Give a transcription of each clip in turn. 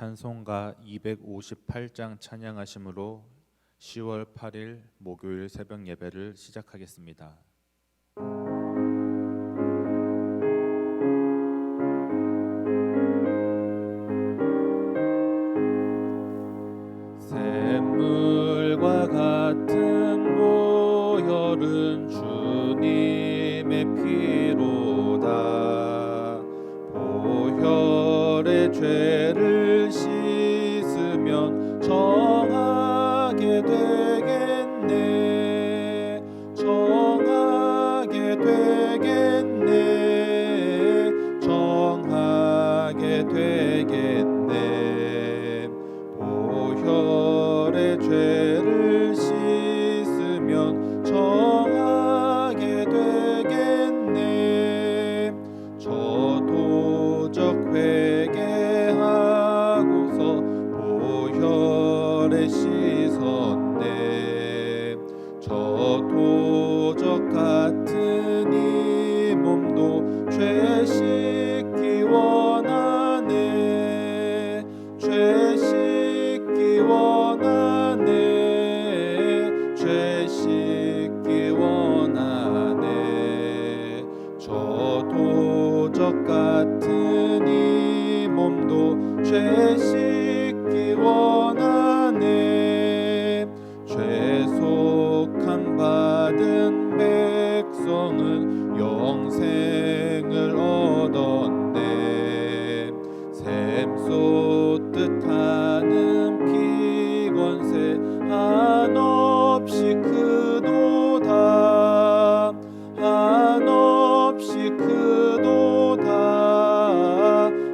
찬송가 258장 찬양하심으로 10월 8일 목요일 새벽 예배를 시작하겠습니다. 샘물과 같은 보혈은 주님의 피로다. 보혈의 죄를 씻으면 정하게 되겠네. 정하게 되겠네. 정하게 되겠네. 보혈의 죄를 씻으면 정하게 되겠네. 저도적 회개하고서 보혈에 씻었네. 저도적 같은 이 몸도 죄 씻기 원하네. 죄 씻기 원하네. 죄 씻기 원하네. 저도적 같은 이 몸도 죄 씻기 원하네. 죄속함 받은 백성은 영생을 얻었네. 샘솟듯 하는 피권세 한없이 크도다. 한없이 크도다.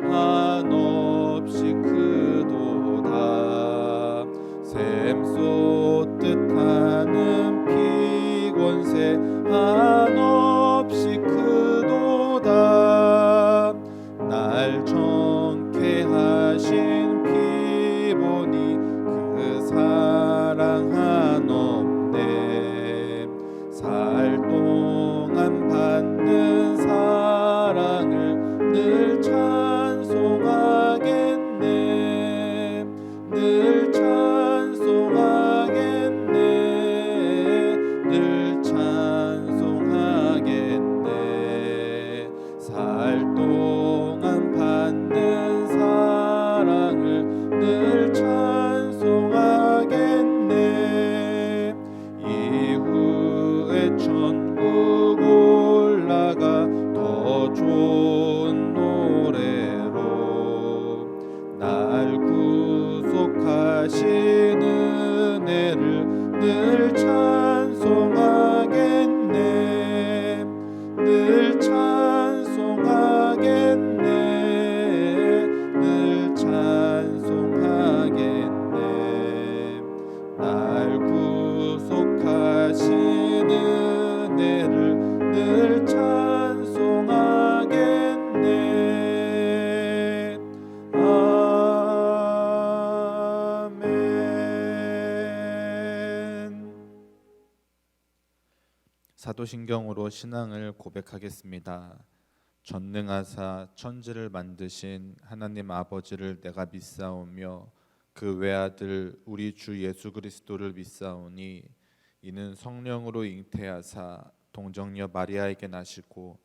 한없이 크도다. 샘솟듯 하는 피권세 한없이 크도다. 날 정케 하신 피 보니 그 사랑 한없네. 살 동안 받는 사랑을 늘 찬송하겠네. 늘 찬송하겠네. 늘 찬송하겠네. 살 동안 받는 사랑을 늘 찬송하겠네. 이후에 천국 올라가 더 좋은 노래로 날 구속하신 은혜를 늘 찬송하겠네. 늘 찬송하겠네. 늘 찬송하겠네. 날 구속하신 은혜를 늘 찬송하겠네. 아멘. 사도신경으로 신앙을 고백하겠습니다. 전능하사 천지를 만드신 하나님 아버지를 내가 믿사오며 그 외아들 우리 주 예수 그리스도를 믿사오니 이는 성령으로 잉태하사 동정녀 마리아에게 나시고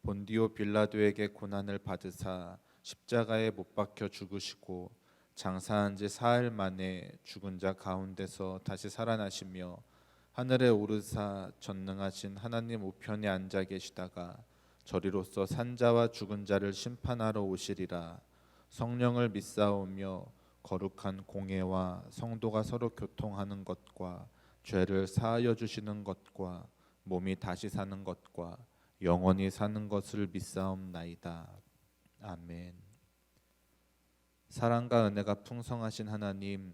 본디오 빌라도에게 고난을 받으사 십자가에 못 박혀 죽으시고 장사한 지 사흘 만에 죽은 자 가운데서 다시 살아나시며 하늘에 오르사 전능하신 하나님 우편에 앉아 계시다가 저리로서 산자와 죽은 자를 심판하러 오시리라. 성령을 믿사오며 거룩한 공예와 성도가 서로 교통하는 것과 죄를 사하여 주시는 것과 몸이 다시 사는 것과 영원히 사는 것을 믿사옵나이다. 아멘. 사랑과 은혜가 풍성하신 하나님,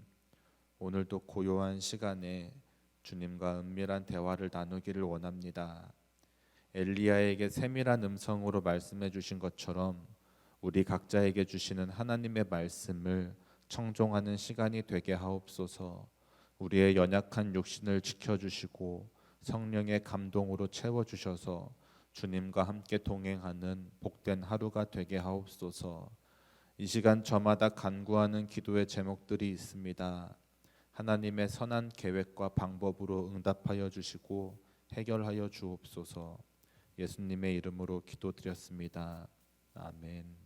오늘도 고요한 시간에 주님과 은밀한 대화를 나누기를 원합니다. 엘리야에게 세밀한 음성으로 말씀해 주신 것처럼 우리 각자에게 주시는 하나님의 말씀을 청종하는 시간이 되게 하옵소서. 우리의 연약한 육신을 지켜주시고 성령의 감동으로 채워주셔서 주님과 함께 동행하는 복된 하루가 되게 하옵소서. 이 시간 저마다 간구하는 기도의 제목들이 있습니다. 하나님의 선한 계획과 방법으로 응답하여 주시고 해결하여 주옵소서. 예수님의 이름으로 기도드렸습니다. 아멘.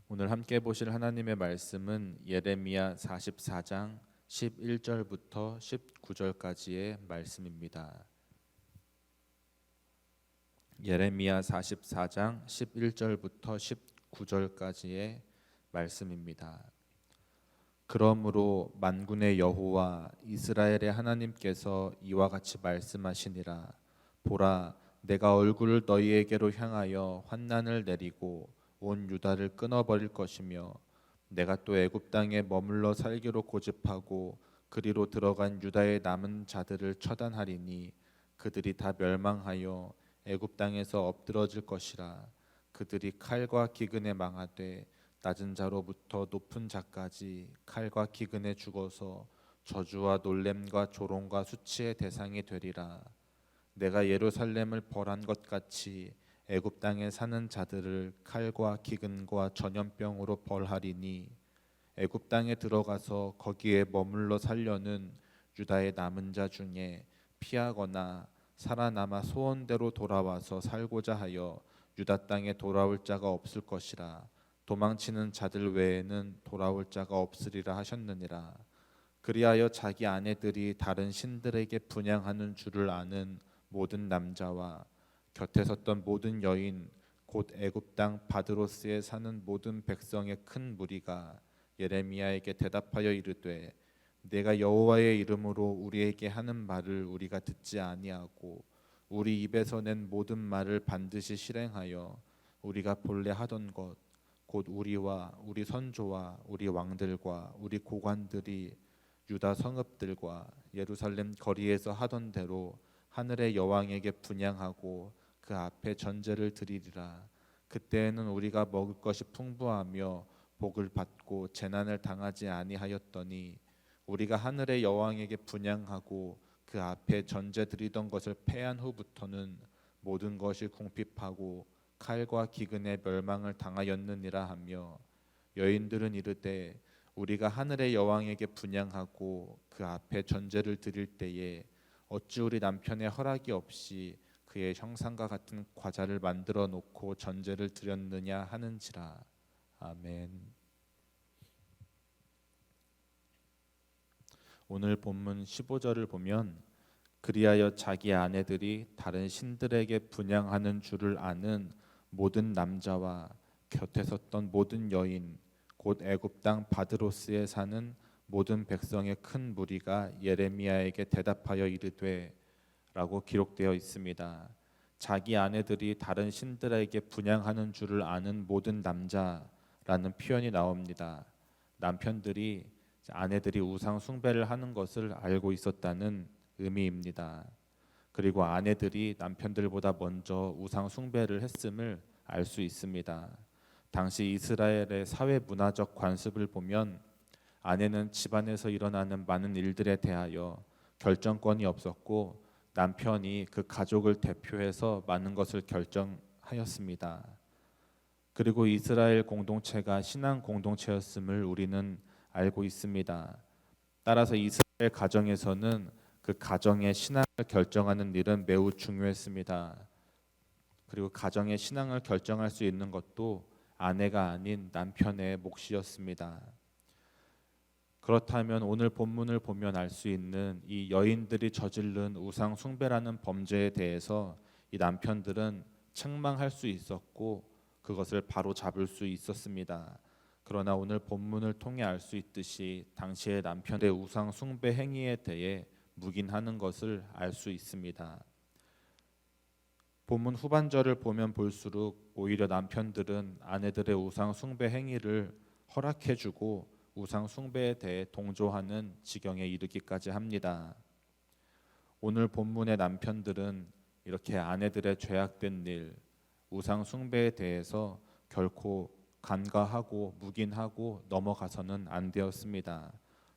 오늘 함께 보실 하나님의 말씀은 예레미야 44장 11절부터 19절까지의 말씀입니다. 예레미야 44장 11절부터 19절까지의 말씀입니다. 그러므로 만군의 여호와 이스라엘의 하나님께서 이와 같이 말씀하시니라. 보라, 내가 얼굴을 너희에게로 향하여 환난을 내리고 온 유다를 끊어버릴 것이며 내가 또 애굽 땅에 머물러 살기로 고집하고 그리로 들어간 유다의 남은 자들을 처단하리니 그들이 다 멸망하여 애굽 땅에서 엎드러질 것이라. 그들이 칼과 기근에 망하되 낮은 자로부터 높은 자까지 칼과 기근에 죽어서 저주와 놀램과 조롱과 수치의 대상이 되리라. 내가 예루살렘을 벌한 것 같이 애굽 땅에 사는 자들을 칼과 기근과 전염병으로 벌하리니 애굽 땅에 들어가서 거기에 머물러 살려는 유다의 남은 자 중에 피하거나 살아남아 소원대로 돌아와서 살고자 하여 유다 땅에 돌아올 자가 없을 것이라. 도망치는 자들 외에는 돌아올 자가 없으리라 하셨느니라. 그리하여 자기 아내들이 다른 신들에게 분향하는 줄을 아는 모든 남자와 곁에 섰던 모든 여인 곧 애굽 땅 바드로스에 사는 모든 백성의 큰 무리가 예레미야에게 대답하여 이르되 내가 여호와의 이름으로 우리에게 하는 말을 우리가 듣지 아니하고 우리 입에서 낸 모든 말을 반드시 실행하여 우리가 본래 하던 것 곧 우리와 우리 선조와 우리 왕들과 우리 고관들이 유다 성읍들과 예루살렘 거리에서 하던 대로 하늘의 여왕에게 분향하고 그 앞에 전제를 드리리라. 그때에는 우리가 먹을 것이 풍부하며 복을 받고 재난을 당하지 아니하였더니 우리가 하늘의 여왕에게 분향하고 그 앞에 전제 드리던 것을 패한 후부터는 모든 것이 궁핍하고 칼과 기근의 멸망을 당하였느니라 하며 여인들은 이르되 우리가 하늘의 여왕에게 분향하고 그 앞에 전제를 드릴 때에 어찌 우리 남편의 허락이 없이 그의 형상과 같은 과자를 만들어 놓고 전제를 드렸느냐 하는지라. 아멘. 오늘 본문 15절을 보면 그리하여 자기 아내들이 다른 신들에게 분향하는 줄을 아는 모든 남자와 곁에 섰던 모든 여인 곧 애굽 땅 바드로스에 사는 모든 백성의 큰 무리가 예레미야에게 대답하여 이르되 라고 기록되어 있습니다. 자기 아내들이 다른 신들에게 분향하는 줄을 아는 모든 남자라는 표현이 나옵니다. 남편들이 아내들이 우상 숭배를 하는 것을 알고 있었다는 의미입니다. 그리고 아내들이 남편들보다 먼저 우상 숭배를 했음을 알 수 있습니다. 당시 이스라엘의 사회 문화적 관습을 보면 아내는 집안에서 일어나는 많은 일들에 대하여 결정권이 없었고 남편이 그 가족을 대표해서 많은 것을 결정하였습니다. 그리고 이스라엘 공동체가 신앙 공동체였음을 우리는 알고 있습니다. 따라서 이스라엘 가정에서는 그 가정의 신앙을 결정하는 일은 매우 중요했습니다. 그리고 가정의 신앙을 결정할 수 있는 것도 아내가 아닌 남편의 몫이었습니다. 그렇다면 오늘 본문을 보면 알 수 있는 이 여인들이 저지른 우상 숭배라는 범죄에 대해서 이 남편들은 책망할 수 있었고 그것을 바로 잡을 수 있었습니다. 그러나 오늘 본문을 통해 알 수 있듯이 당시의 남편의 우상 숭배 행위에 대해 묵인하는 것을 알 수 있습니다. 본문 후반절을 보면 볼수록 오히려 남편들은 아내들의 우상 숭배 행위를 허락해주고 우상 숭배에 대해 동조하는 지경에 이르기까지 합니다. 오늘 본문의 남편들은 이렇게 아내들의 죄악된 일, 우상 숭배에 대해서 결코 간과하고 묵인하고 넘어가서는 안 되었습니다.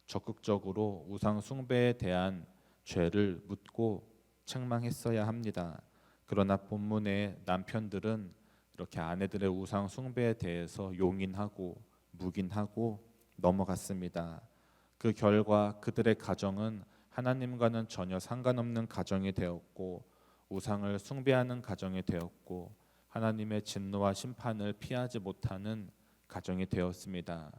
적극적으로 우상 숭배에 대한 죄를 묻고 책망했어야 합니다. 그러나 본문의 남편들은 이렇게 아내들의 우상 숭배에 대해서 용인하고 묵인하고 넘어갔습니다. 그 결과 그들의 가정은 하나님과는 전혀 상관없는 가정이 되었고 우상을 숭배하는 가정이 되었고 하나님의 진노와 심판을 피하지 못하는 가정이 되었습니다.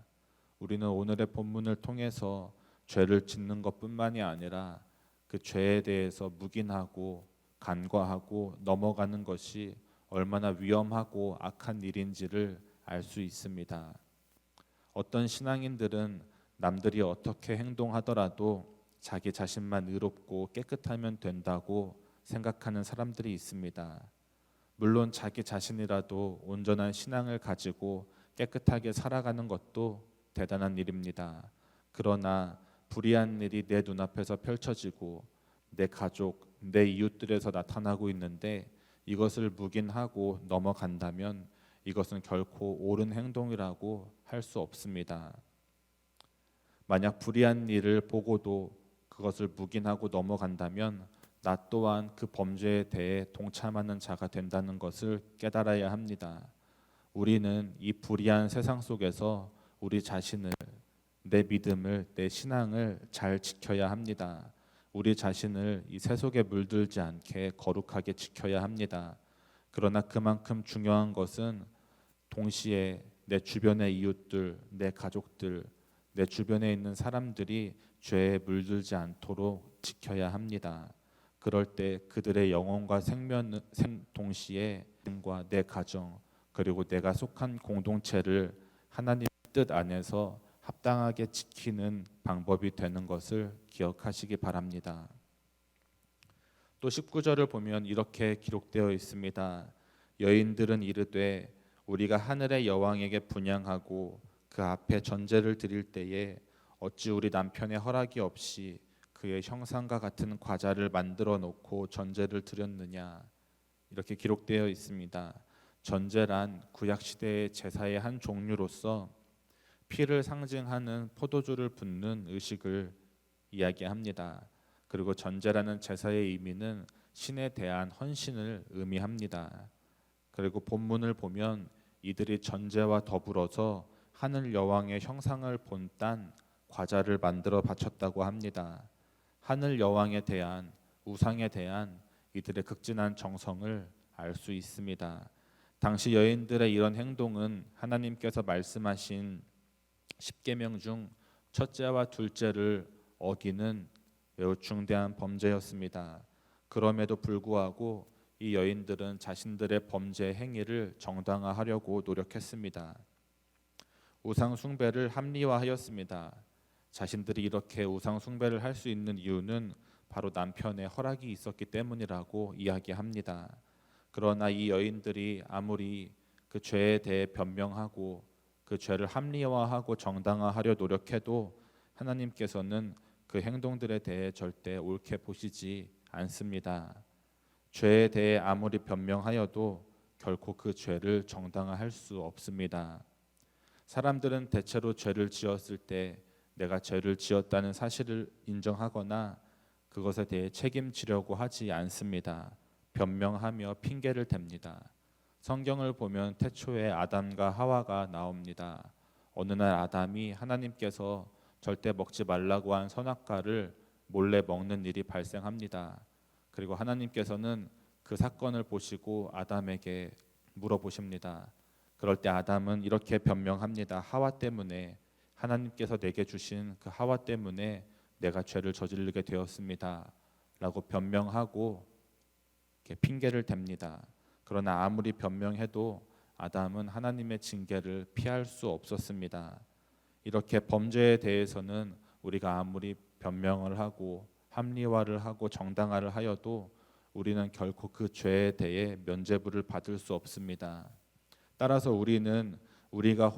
우리는 오늘의 본문을 통해서 죄를 짓는 것뿐만이 아니라 그 죄에 대해서 묵인하고 간과하고 넘어가는 것이 얼마나 위험하고 악한 일인지를 알 수 있습니다. 어떤 신앙인들은 남들이 어떻게 행동하더라도 자기 자신만 의롭고 깨끗하면 된다고 생각하는 사람들이 있습니다. 물론 자기 자신이라도 온전한 신앙을 가지고 깨끗하게 살아가는 것도 대단한 일입니다. 그러나 불의한 일이 내 눈앞에서 펼쳐지고 내 가족, 내 이웃들에서 나타나고 있는데 이것을 묵인하고 넘어간다면 이것은 결코 옳은 행동이라고 할 수 없습니다. 만약 불의한 일을 보고도 그것을 묵인하고 넘어간다면 나 또한 그 범죄에 대해 동참하는 자가 된다는 것을 깨달아야 합니다. 우리는 이 불의한 세상 속에서 우리 자신을, 내 믿음을, 내 신앙을 잘 지켜야 합니다. 우리 자신을 이 세속에 물들지 않게 거룩하게 지켜야 합니다. 그러나 그만큼 중요한 것은 동시에 내 주변의 이웃들, 내 가족들, 내 주변에 있는 사람들이 죄에 물들지 않도록 지켜야 합니다. 그럴 때 그들의 영혼과 생명 동시에 내 가정 그리고 내가 속한 공동체를 하나님의 뜻 안에서 합당하게 지키는 방법이 되는 것을 기억하시기 바랍니다. 또 19절을 보면 이렇게 기록되어 있습니다. 여인들은 이르되 우리가 하늘의 여왕에게 분향하고 그 앞에 전제를 드릴 때에 어찌 우리 남편의 허락이 없이 그의 형상과 같은 과자를 만들어 놓고 전제를 드렸느냐. 이렇게 기록되어 있습니다. 전제란 구약 시대의 제사의 한 종류로서 피를 상징하는 포도주를 붓는 의식을 이야기합니다. 그리고 전제라는 제사의 의미는 신에 대한 헌신을 의미합니다. 그리고 본문을 보면 이들이 전제와 더불어서 하늘 여왕의 형상을 본딴 과자를 만들어 바쳤다고 합니다. 하늘 여왕에 대한 우상에 대한 이들의 극진한 정성을 알 수 있습니다. 당시 여인들의 이런 행동은 하나님께서 말씀하신 십계명 중 첫째와 둘째를 어기는 매우 중대한 범죄였습니다. 그럼에도 불구하고 이 여인들은 자신들의 범죄 행위를 정당화하려고 노력했습니다. 우상 숭배를 합리화하였습니다. 자신들이 이렇게 우상 숭배를 할 수 있는 이유는 바로 남편의 허락이 있었기 때문이라고 이야기합니다. 그러나 이 여인들이 아무리 그 죄에 대해 변명하고 그 죄를 합리화하고 정당화하려 노력해도 하나님께서는 그 행동들에 대해 절대 옳게 보시지 않습니다. 죄에 대해 아무리 변명하여도 결코 그 죄를 정당화할 수 없습니다. 사람들은 대체로 죄를 지었을 때 내가 죄를 지었다는 사실을 인정하거나 그것에 대해 책임지려고 하지 않습니다. 변명하며 핑계를 댑니다. 성경을 보면 태초에 아담과 하와가 나옵니다. 어느 날 아담이 하나님께서 절대 먹지 말라고 한 선악과를 몰래 먹는 일이 발생합니다. 그리고 하나님께서는 그 사건을 보시고 아담에게 물어보십니다. 그럴 때 아담은 이렇게 변명합니다. 하와 때문에, 하나님께서 내게 주신 그 하와 때문에 내가 죄를 저지르게 되었습니다 라고 변명하고 이렇게 핑계를 댑니다. 그러나 아무리 변명해도 아담은 하나님의 징계를 피할 수 없었습니다. 이렇게 범죄에 대해서는 우리가 아무리 변명을 하고 합리화를 하고 정당화를 하여도 우리는 결코 그 죄에 대해 면죄부를 받을 수 없습니다. 따라서 우리는 우리가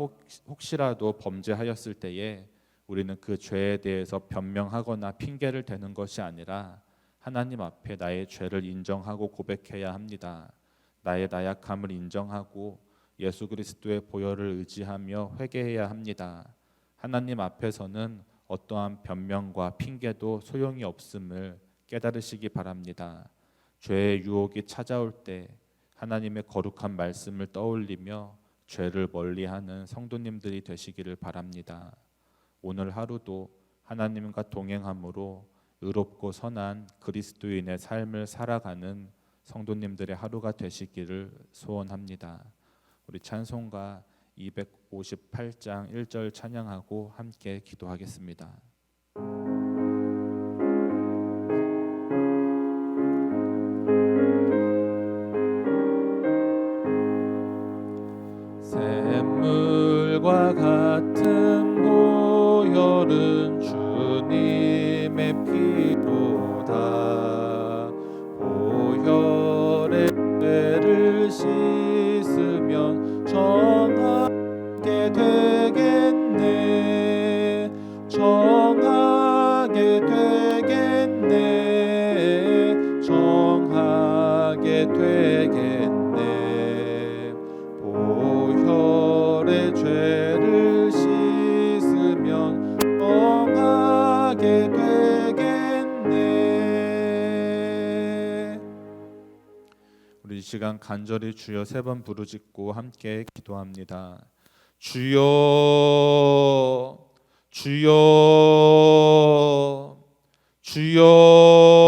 혹시라도 범죄하였을 때에 우리는 그 죄에 대해서 변명하거나 핑계를 대는 것이 아니라 하나님 앞에 나의 죄를 인정하고 고백해야 합니다. 나의 나약함을 인정하고 예수 그리스도의 보혈을 의지하며 회개해야 합니다. 하나님 앞에서는 어떠한 변명과 핑계도 소용이 없음을 깨달으시기 바랍니다. 죄의 유혹이 찾아올 때, 하나님의 거룩한 말씀을 떠올리며 죄를 멀리하는 성도님들이 되시기를 바랍니다. 오늘 하루도 하나님과 동행함으로 의롭고 선한 그리스도인의 삶을 살아가는 성도님들의 하루가 되시기를 소원합니다. 우리 찬송가 258장 1절 찬양하고 함께 기도하겠습니다. 샘물과 같은 보혈은 주님의 피로다. 보혈의 죄를 씻으면 정하게 되겠네. 정하게 되겠네. 정하게 되겠네. 보혈의 죄를 씻으면 정하게 되겠네. 우리 이 시간 간절히 주여 3번 부르짖고 함께 기도합니다. 주여, 주여, 주여.